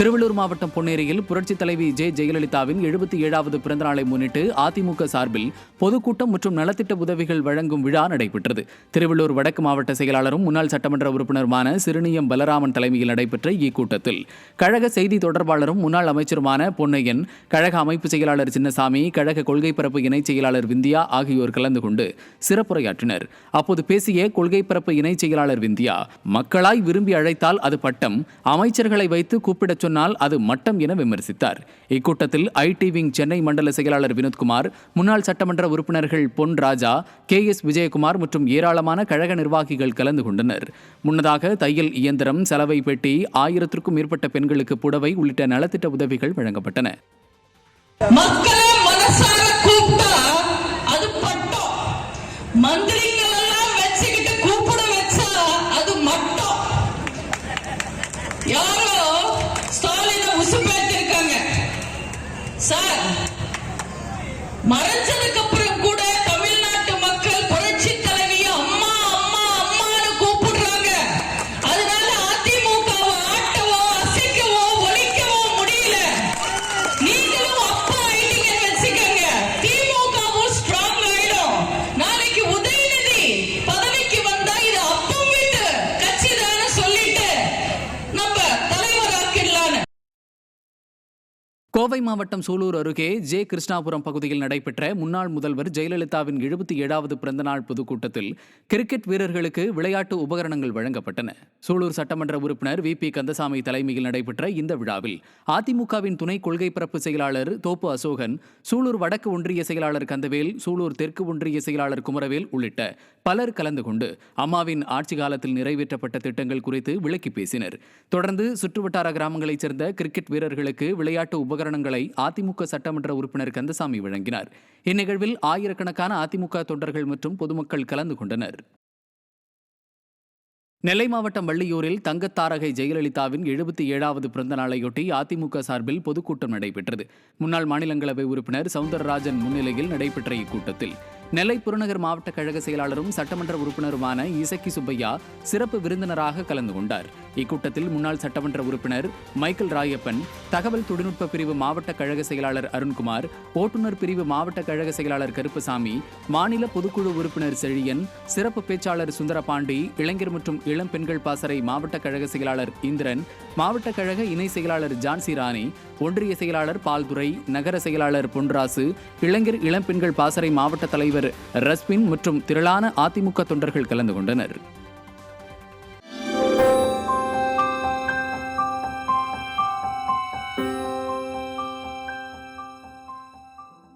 திருவள்ளூர் மாவட்டம் பொன்னேரியில் புரட்சித் தலைவி ஜெயலலிதாவின் 77வது பிறந்தநாளை முன்னிட்டு அதிமுக சார்பில் பொதுக்கூட்டம் மற்றும் நலத்திட்ட உதவிகள் வழங்கும் விழா நடைபெற்றது. திருவள்ளூர் வடக்கு மாவட்ட செயலாளரும் முன்னாள் சட்டமன்ற உறுப்பினருமான சிறுனியம் பலராமன் தலைமையில் நடைபெற்ற இக்கூட்டத்தில் கழக செய்தி தொடர்பாளரும் முன்னாள் அமைச்சருமான பொன்னையன், கழக அமைப்பு செயலாளர் சின்னசாமி, கழக கொள்கை பரப்பு இணைச் செயலாளர் விந்தியா ஆகியோர் கலந்து கொண்டு சிறப்புரையாற்றினர். அப்போது பேசிய கொள்கை பரப்பு இணைச் செயலாளர் விந்தியா, மக்களாய் விரும்பி அழைத்தால் அது பட்டம், அமைச்சர்களை வைத்து கூப்பிடச் சொன்னால் அது மட்டம் என விமர்சித்தார். இக்கூட்டத்தில் ஐடி விங் சென்னை மண்டல செயலாளர் வினோத்குமார், முன்னாள் சட்டமன்ற உறுப்பினர்கள் பொன் ராஜா, KS விஜயகுமார் மற்றும் ஏராளமான கழக நிர்வாகிகள் கலந்து கொண்டனர். முன்னதாக தையல் இயந்திரம், சலவை பெட்டி, 1000க்கும் மேற்பட்ட பெண்களுக்கு புடவை உள்ளிட்ட நலத்திட்ட உதவிகள் வழங்கப்பட்டன. மறைஞ்சதுக்கு அப்புறம் கூட தமிழ்நாட்டு மக்கள் புரட்சி தலைவிய அம்மா அம்மா அம்மான்னு கூப்பிடுறாங்க. அதனால அதிமுகவை ஆட்டவோ அசைக்கவோ ஒழிக்கவோ முடியல. நீங்களும் அப்பா ஆயிட்டீங்கன்னு வச்சுக்கோங்க, திமுகவும் ஸ்ட்ராங் ஆயிடும். நாளைக்கு உதயநிதி பதவிக்கு வந்தா இது அப்பம் வீட்டு கட்சி தானே சொல்லிட்டு நம்ம தலைவர் ஆக்கிடலான்னு. கோவை மாவட்டம் சூலூர் அருகே கிருஷ்ணாபுரம் பகுதியில் நடைபெற்ற முன்னாள் முதல்வர் ஜெயலலிதாவின் 77வது பிறந்தநாள் பொதுக்கூட்டத்தில் கிரிக்கெட் வீரர்களுக்கு விளையாட்டு உபகரணங்கள் வழங்கப்பட்டன. சூலூர் சட்டமன்ற உறுப்பினர் VP கந்தசாமி தலைமையில் நடைபெற்ற இந்த விழாவில் அதிமுகவின் துணை கொள்கை பரப்பு செயலாளர் தோப்பு அசோகன், சூலூர் வடக்கு ஒன்றிய செயலாளர் கந்தவேல், சூலூர் தெற்கு ஒன்றிய செயலாளர் குமரவேல் உள்ளிட்ட பலர் கலந்து கொண்டு அம்மாவின் ஆட்சி காலத்தில் நிறைவேற்றப்பட்ட திட்டங்கள் குறித்து விளக்கி பேசினர். தொடர்ந்து சுற்றுவட்டார கிராமங்களைச் சேர்ந்த கிரிக்கெட் வீரர்களுக்கு விளையாட்டு உபகரணங்களை அதிமுக சட்டமன்ற உறுப்பினர் கந்தசாமி வழங்கினார். இந்நிகழ்வில் ஆயிரக்கணக்கான அதிமுக தொண்டர்கள் மற்றும் பொதுமக்கள் கலந்து கொண்டனர். நெல்லை மாவட்டம் வள்ளியூரில் தங்கத்தாரகை ஜெயலலிதாவின் 77வது பிறந்த நாளையொட்டி அதிமுக சார்பில் பொதுக்கூட்டம் நடைபெற்றது. முன்னாள் மாநிலங்களவை உறுப்பினர் சவுந்தரராஜன் முன்னிலையில் நடைபெற்ற இக்கூட்டத்தில் நெல்லை புறநகர் மாவட்ட கழக செயலாளரும் சட்டமன்ற உறுப்பினருமான இசக்கி சுப்பையா சிறப்பு விருந்தினராக கலந்து கொண்டார். இக்கூட்டத்தில் முன்னாள் சட்டமன்ற உறுப்பினர் மைக்கேல் ராயப்பன், தகவல் தொழில்நுட்ப பிரிவு மாவட்ட கழக செயலாளர் அருண்குமார், ஓட்டுநர் பிரிவு மாவட்ட கழக செயலாளர் கருப்பசாமி, மாநில பொதுக்குழு உறுப்பினர் செழியன், சிறப்பு பேச்சாளர் சுந்தரபாண்டி, இளைஞர் மற்றும் இளம் பெண்கள் பாசறை மாவட்ட கழக செயலாளர் இந்திரன், மாவட்ட கழக இணை செயலாளர் ஜான்சி ராணி, ஒன்றிய செயலாளர் பால்துரை, நகர செயலாளர் பொன்ராசு, இளைஞர் இளம் பெண்கள் பாசறை மாவட்ட தலைவர் ரஸ்பின் மற்றும் திரளான அதிமுக தொண்டர்கள் கலந்து கொண்டனர்.